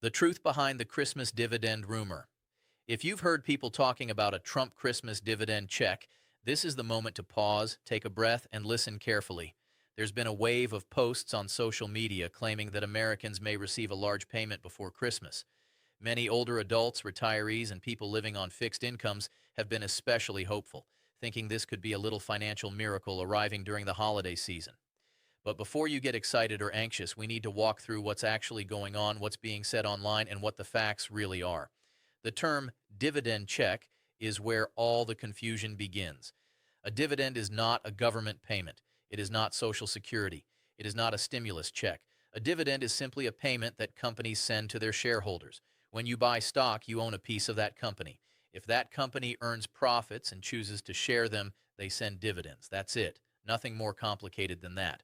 The truth behind the Christmas dividend rumor. If you've heard people talking about a Trump Christmas dividend check, this is the moment to pause, take a breath, and listen carefully. There's been a wave of posts on social media claiming that Americans may receive a large payment before Christmas. Many older adults, retirees, and people living on fixed incomes have been especially hopeful, thinking this could be a little financial miracle arriving during the holiday season. But before you get excited or anxious, we need to walk through what's actually going on, what's being said online, and what the facts really are. The term dividend check is where all the confusion begins. A dividend is not a government payment. It is not Social Security. It is not a stimulus check. A dividend is simply a payment that companies send to their shareholders. When you buy stock, you own a piece of that company. If that company earns profits and chooses to share them, they send dividends. That's it. Nothing more complicated than that.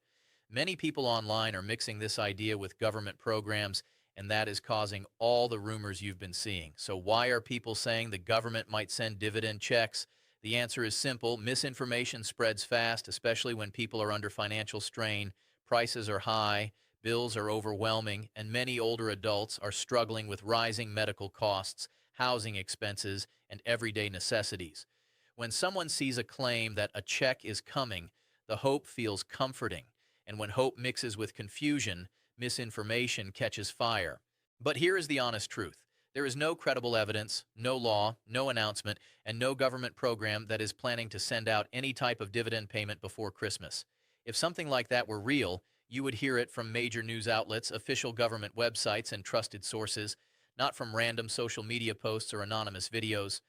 Many people online are mixing this idea with government programs, and that is causing all the rumors you've been seeing. So why are people saying the government might send dividend checks? The answer is simple. Misinformation spreads fast, especially when people are under financial strain, prices are high, bills are overwhelming, and many older adults are struggling with rising medical costs, housing expenses, and everyday necessities. When someone sees a claim that a check is coming, the hope feels comforting. And when hope mixes with confusion, misinformation catches fire. But here is the honest truth. There is no credible evidence, no law, no announcement, and no government program that is planning to send out any type of dividend payment before Christmas. If something like that were real, you would hear it from major news outlets, official government websites, and trusted sources, not from random social media posts or anonymous videos.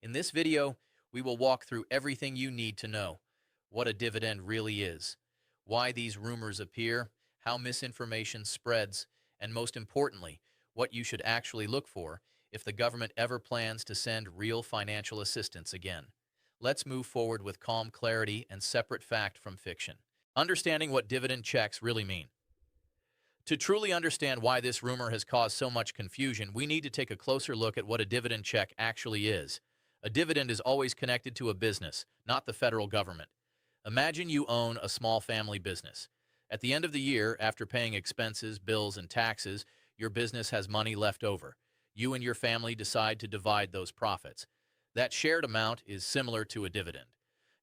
In this video, we will walk through everything you need to know: what a dividend really is, why these rumors appear, how misinformation spreads, and most importantly, what you should actually look for if the government ever plans to send real financial assistance again. Let's move forward with calm clarity and separate fact from fiction. Understanding what dividend checks really mean. To truly understand why this rumor has caused so much confusion, we need to take a closer look at what a dividend check actually is. A dividend is always connected to a business, not the federal government. Imagine you own a small family business. At the end of the year, after paying expenses, bills, and taxes, your business has money left over. You and your family decide to divide those profits. That shared amount is similar to a dividend.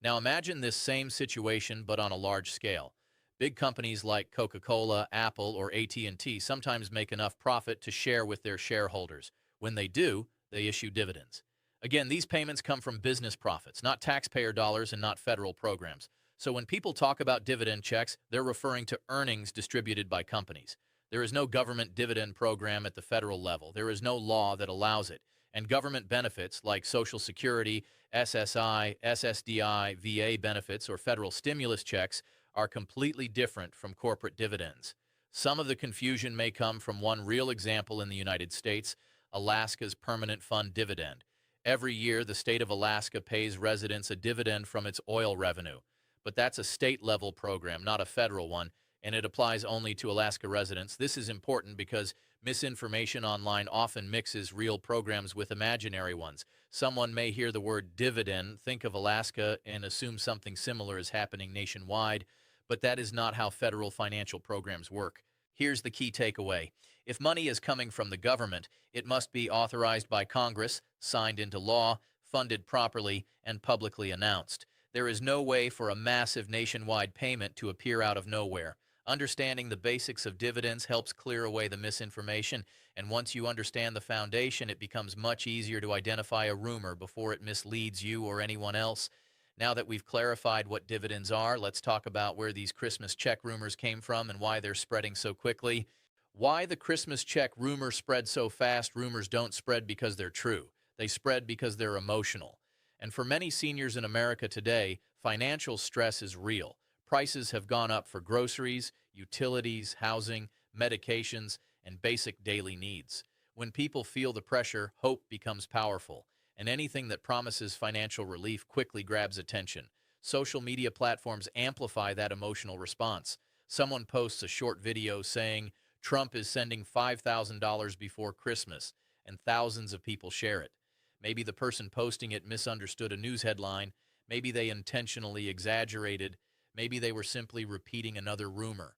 Now imagine this same situation but on a large scale. Big companies like Coca-Cola, Apple, or AT&T sometimes make enough profit to share with their shareholders. When they do, they issue dividends. Again, these payments come from business profits, not taxpayer dollars and not federal programs. So when people talk about dividend checks, they're referring to earnings distributed by companies. There is no government dividend program at the federal level. There is no law that allows it. And government benefits like Social Security, SSI, SSDI, VA benefits, or federal stimulus checks are completely different from corporate dividends. Some of the confusion may come from one real example in the United States: Alaska's Permanent Fund Dividend. Every year, the state of Alaska pays residents a dividend from its oil revenue. But that's a state-level program, not a federal one, and it applies only to Alaska residents. This is important because misinformation online often mixes real programs with imaginary ones. Someone may hear the word dividend, think of Alaska, and assume something similar is happening nationwide, but that is not how federal financial programs work. Here's the key takeaway. If money is coming from the government, it must be authorized by Congress, signed into law, funded properly, and publicly announced. There is no way for a massive nationwide payment to appear out of nowhere. Understanding the basics of dividends helps clear away the misinformation, and once you understand the foundation, it becomes much easier to identify a rumor before it misleads you or anyone else. Now that we've clarified what dividends are, let's talk about where these Christmas check rumors came from and why they're spreading so quickly. Why the Christmas check rumor spread so fast? Rumors don't spread because they're true. They spread because they're emotional. And for many seniors in America today, financial stress is real. Prices have gone up for groceries, utilities, housing, medications, and basic daily needs. When people feel the pressure, hope becomes powerful, and anything that promises financial relief quickly grabs attention. Social media platforms amplify that emotional response. Someone posts a short video saying, "Trump is sending $5,000 before Christmas," and thousands of people share it. Maybe the person posting it misunderstood a news headline. Maybe they intentionally exaggerated. Maybe they were simply repeating another rumor.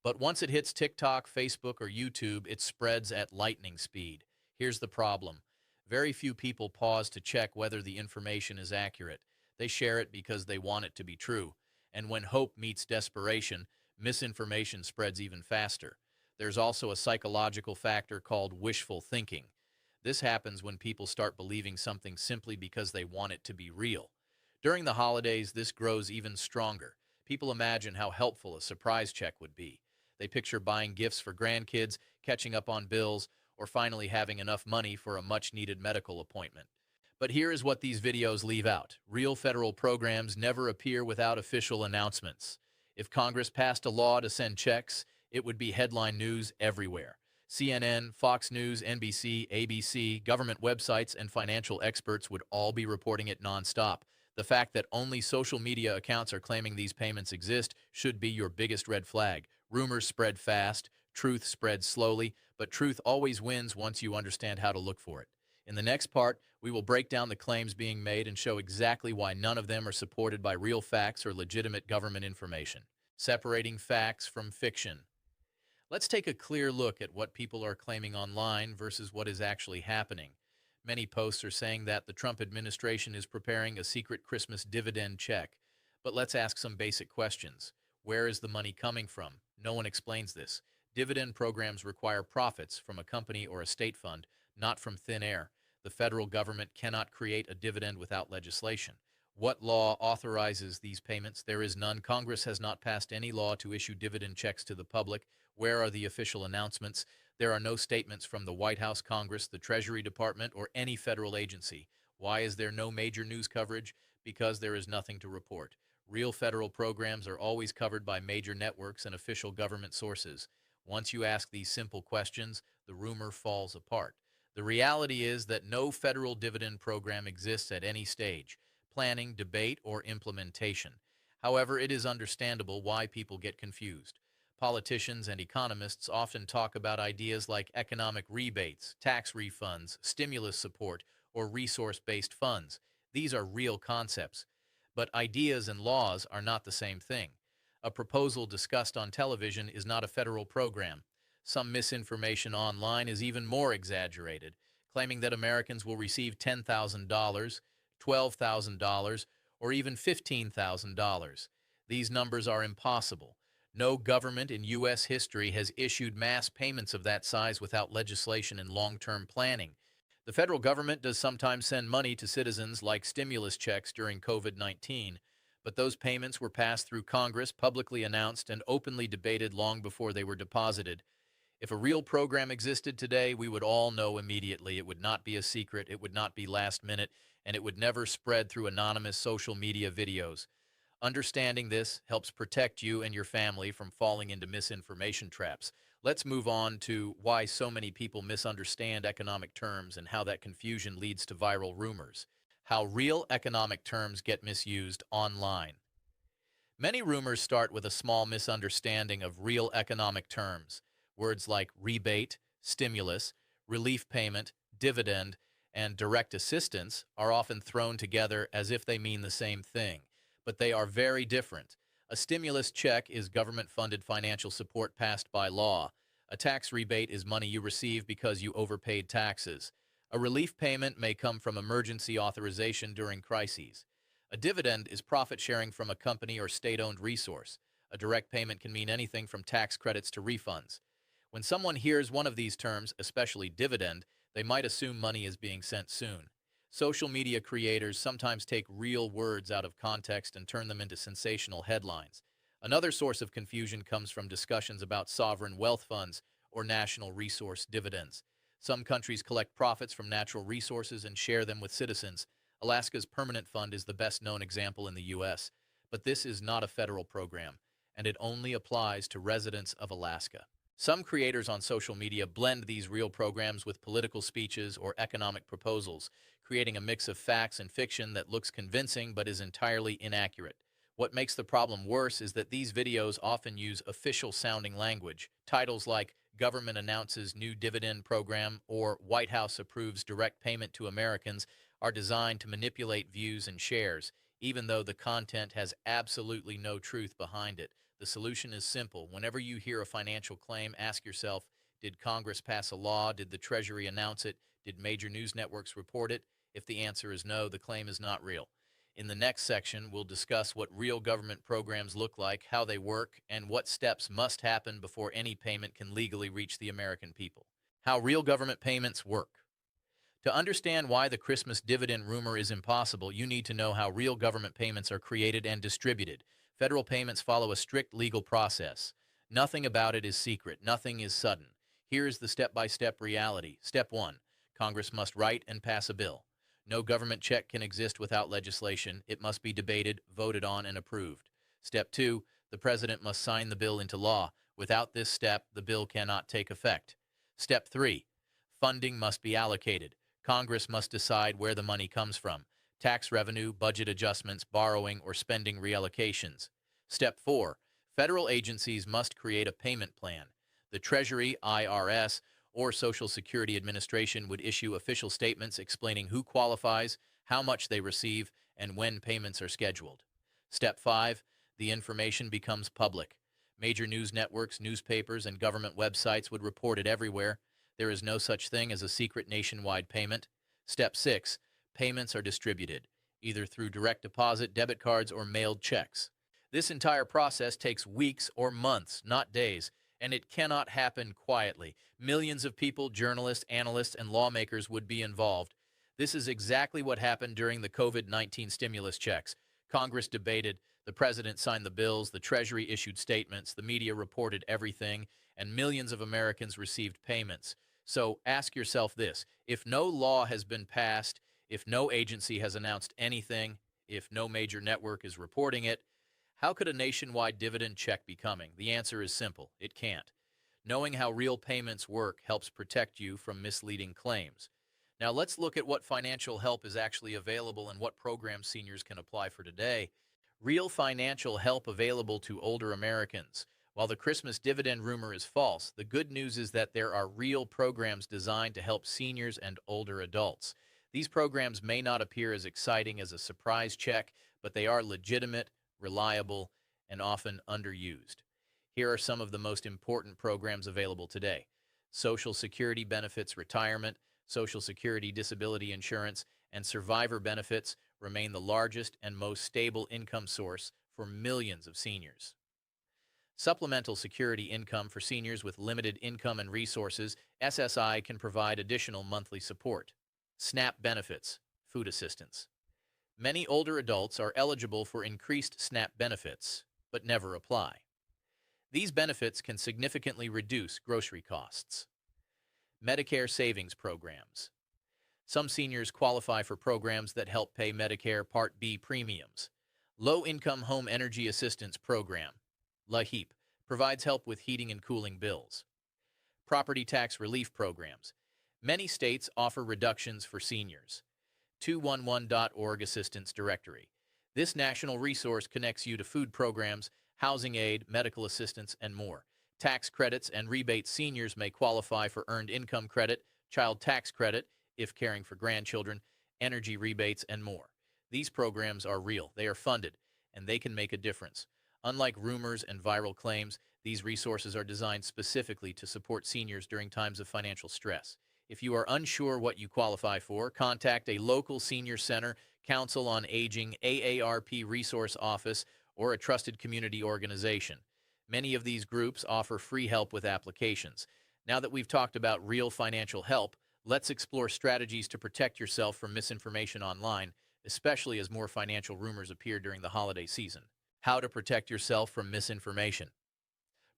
But once it hits TikTok, Facebook, or YouTube, it spreads at lightning speed. Here's the problem. Very few people pause to check whether the information is accurate. They share it because they want it to be true. And when hope meets desperation, misinformation spreads even faster. There's also a psychological factor called wishful thinking. This happens when people start believing something simply because they want it to be real. During the holidays, this grows even stronger. People imagine how helpful a surprise check would be. They picture buying gifts for grandkids, catching up on bills, or finally having enough money for a much-needed medical appointment. But here is what these videos leave out. Real federal programs never appear without official announcements. If Congress passed a law to send checks, it would be headline news everywhere. CNN, Fox News, NBC, ABC, government websites, and financial experts would all be reporting it nonstop. The fact that only social media accounts are claiming these payments exist should be your biggest red flag. Rumors spread fast, truth spreads slowly, but truth always wins once you understand how to look for it. In the next part, we will break down the claims being made and show exactly why none of them are supported by real facts or legitimate government information. Separating facts from fiction. Let's take a clear look at what people are claiming online versus what is actually happening. Many posts are saying that the Trump administration is preparing a secret Christmas dividend check. But let's ask some basic questions. Where is the money coming from? No one explains this. Dividend programs require profits from a company or a state fund, not from thin air. The federal government cannot create a dividend without legislation. What law authorizes these payments? There is none. Congress has not passed any law to issue dividend checks to the public. Where are the official announcements? There are no statements from the White House, Congress, the Treasury Department, or any federal agency. Why is there no major news coverage? Because there is nothing to report. Real federal programs are always covered by major networks and official government sources. Once you ask these simple questions, the rumor falls apart. The reality is that no federal dividend program exists at any stage, planning, debate, or implementation. However, it is understandable why people get confused. Politicians and economists often talk about ideas like economic rebates, tax refunds, stimulus support, or resource-based funds. These are real concepts. But ideas and laws are not the same thing. A proposal discussed on television is not a federal program. Some misinformation online is even more exaggerated, claiming that Americans will receive $10,000, $12,000, or even $15,000. These numbers are impossible. No government in U.S. history has issued mass payments of that size without legislation and long-term planning. The federal government does sometimes send money to citizens like stimulus checks during COVID-19, but those payments were passed through Congress, publicly announced, and openly debated long before they were deposited. If a real program existed today, we would all know immediately. It would not be a secret, it would not be last minute, and it would never spread through anonymous social media videos. Understanding this helps protect you and your family from falling into misinformation traps. Let's move on to why so many people misunderstand economic terms and how that confusion leads to viral rumors. How real economic terms get misused online. Many rumors start with a small misunderstanding of real economic terms. Words like rebate, stimulus, relief payment, dividend, and direct assistance are often thrown together as if they mean the same thing, but they are very different. A stimulus check is government-funded financial support passed by law. A tax rebate is money you receive because you overpaid taxes. A relief payment may come from emergency authorization during crises. A dividend is profit sharing from a company or state-owned resource. A direct payment can mean anything from tax credits to refunds. When someone hears one of these terms, especially dividend, they might assume money is being sent soon. Social media creators sometimes take real words out of context and turn them into sensational headlines. Another source of confusion comes from discussions about sovereign wealth funds or national resource dividends. Some countries collect profits from natural resources and share them with citizens. Alaska's Permanent Fund is the best-known example in the U.S., but this is not a federal program, and it only applies to residents of Alaska. Some creators on social media blend these real programs with political speeches or economic proposals, creating a mix of facts and fiction that looks convincing but is entirely inaccurate. What makes the problem worse is that these videos often use official-sounding language. Titles like "Government Announces New Dividend Program" or "White House Approves Direct Payment to Americans" are designed to manipulate views and shares, even though the content has absolutely no truth behind it. The solution is simple. Whenever you hear a financial claim, ask yourself, did Congress pass a law? Did the Treasury announce it? Did major news networks report it? If the answer is no, the claim is not real. In the next section, we'll discuss what real government programs look like, how they work, and what steps must happen before any payment can legally reach the American people. How real government payments work. To understand why the Christmas dividend rumor is impossible, you need to know how real government payments are created and distributed. Federal payments follow a strict legal process. Nothing about it is secret. Nothing is sudden. Here is the step-by-step reality. Step 1. Congress must write and pass a bill. No government check can exist without legislation. It must be debated, voted on, and approved. Step 2. The President must sign the bill into law. Without this step, the bill cannot take effect. Step 3. Funding must be allocated. Congress must decide where the money comes from: tax revenue, budget adjustments, borrowing, or spending reallocations. Step 4. Federal agencies must create a payment plan. The Treasury, IRS, or Social Security Administration would issue official statements explaining who qualifies, how much they receive, and when payments are scheduled. Step 5. The information becomes public. Major news networks, newspapers, and government websites would report it everywhere. There is no such thing as a secret nationwide payment. Step 6. Payments are distributed, either through direct deposit, debit cards, or mailed checks. This entire process takes weeks or months, not days, and it cannot happen quietly. Millions of people, journalists, analysts, and lawmakers would be involved. This is exactly what happened during the COVID-19 stimulus checks. Congress debated, the president signed the bills, the Treasury issued statements, the media reported everything, and millions of Americans received payments. So ask yourself this: if no law has been passed, if no agency has announced anything, if no major network is reporting it, how could a nationwide dividend check be coming? The answer is simple: it can't. Knowing how real payments work helps protect you from misleading claims. Now let's look at what financial help is actually available and what programs seniors can apply for today. Real financial help available to older Americans. While the Christmas dividend rumor is false, the good news is that there are real programs designed to help seniors and older adults. These programs may not appear as exciting as a surprise check, but they are legitimate, reliable, and often underused. Here are some of the most important programs available today: Social Security benefits, retirement, Social Security disability insurance, and survivor benefits remain the largest and most stable income source for millions of seniors. Supplemental security income for seniors with limited income and resources, SSI, can provide additional monthly support. SNAP benefits, food assistance. Many older adults are eligible for increased SNAP benefits, but never apply. These benefits can significantly reduce grocery costs. Medicare savings programs. Some seniors qualify for programs that help pay Medicare Part B premiums. Low-Income Home Energy Assistance Program, LHEAP, provides help with heating and cooling bills. Property tax relief programs. Many states offer reductions for seniors. 211.org Assistance Directory. This national resource connects you to food programs, housing aid, medical assistance, and more. Tax credits and rebates. Seniors may qualify for earned income credit, child tax credit if caring for grandchildren, energy rebates, and more. These programs are real, they are funded, and they can make a difference. Unlike rumors and viral claims, these resources are designed specifically to support seniors during times of financial stress. If you are unsure what you qualify for, contact a local senior center, Council on Aging, AARP resource office, or a trusted community organization. Many of these groups offer free help with applications. Now that we've talked about real financial help, let's explore strategies to protect yourself from misinformation online, especially as more financial rumors appear during the holiday season. How to protect yourself from misinformation.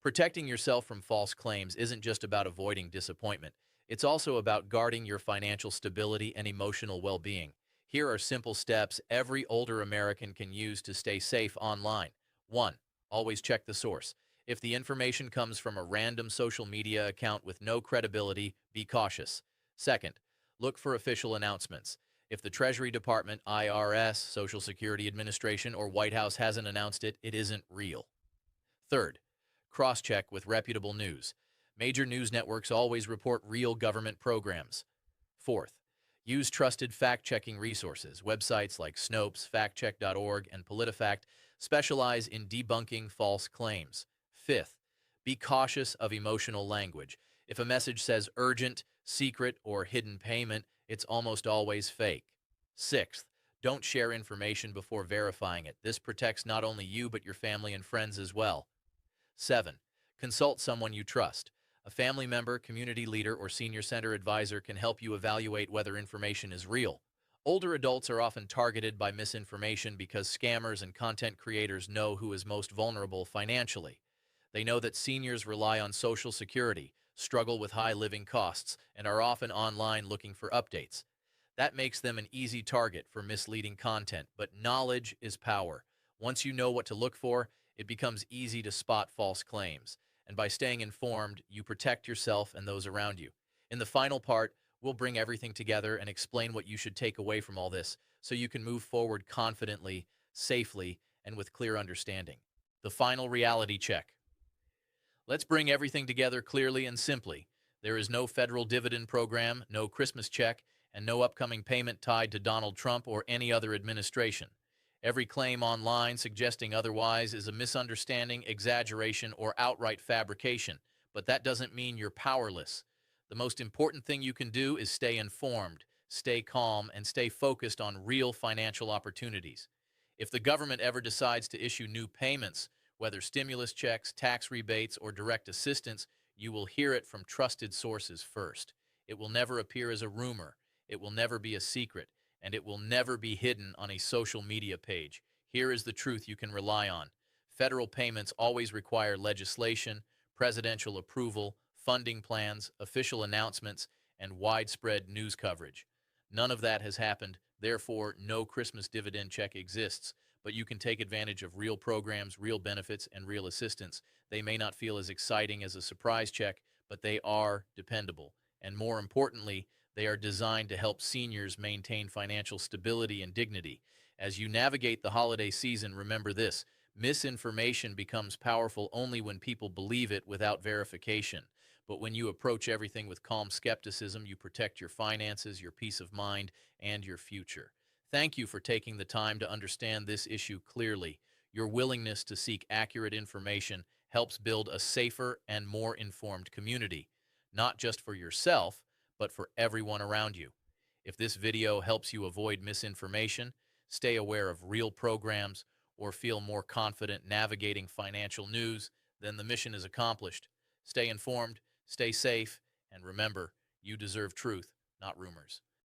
Protecting yourself from false claims isn't just about avoiding disappointment. It's also about guarding your financial stability and emotional well-being. Here are simple steps every older American can use to stay safe online. 1. Always check the source. If the information comes from a random social media account with no credibility, be cautious. 2nd, look for official announcements. If the Treasury Department, IRS, Social Security Administration, or White House hasn't announced it, it isn't real. 3rd, cross-check with reputable news. Major news networks always report real government programs. 4th, use trusted fact-checking resources. Websites like Snopes, factcheck.org, and PolitiFact Specialize in debunking false claims. Fifth, be cautious of emotional language. If a message says urgent, secret, or hidden payment, it's almost always fake. Sixth, don't share information before verifying it. This protects not only you, but your family and friends as well. 7. Consult someone you trust. A family member, community leader, or senior center advisor can help you evaluate whether information is real. Older adults are often targeted by misinformation because scammers and content creators know who is most vulnerable financially. They know that seniors rely on Social Security, struggle with high living costs, and are often online looking for updates. That makes them an easy target for misleading content, but knowledge is power. Once you know what to look for, it becomes easy to spot false claims. And by staying informed, you protect yourself and those around you. In the final part, we'll bring everything together and explain what you should take away from all this so you can move forward confidently, safely, and with clear understanding. The final reality check. Let's bring everything together clearly and simply. There is no federal dividend program, no Christmas check, and no upcoming payment tied to Donald Trump or any other administration. Every claim online suggesting otherwise is a misunderstanding, exaggeration, or outright fabrication, but that doesn't mean you're powerless. The most important thing you can do is stay informed, stay calm, and stay focused on real financial opportunities. If the government ever decides to issue new payments, whether stimulus checks, tax rebates, or direct assistance, you will hear it from trusted sources first. It will never appear as a rumor. It will never be a secret, and it will never be hidden on a social media page. Here is the truth you can rely on. Federal payments always require legislation, presidential approval, funding plans, official announcements, and widespread news coverage. None of that has happened, therefore, no Christmas dividend check exists, but you can take advantage of real programs, real benefits, and real assistance. They may not feel as exciting as a surprise check, but they are dependable. And more importantly, they are designed to help seniors maintain financial stability and dignity. As you navigate the holiday season, remember this: misinformation becomes powerful only when people believe it without verification. But when you approach everything with calm skepticism, you protect your finances, your peace of mind, and your future. Thank you for taking the time to understand this issue clearly. Your willingness to seek accurate information helps build a safer and more informed community, not just for yourself, but for everyone around you. If this video helps you avoid misinformation, stay aware of real programs, or feel more confident navigating financial news, then the mission is accomplished. Stay informed, stay safe, and remember, you deserve truth, not rumors.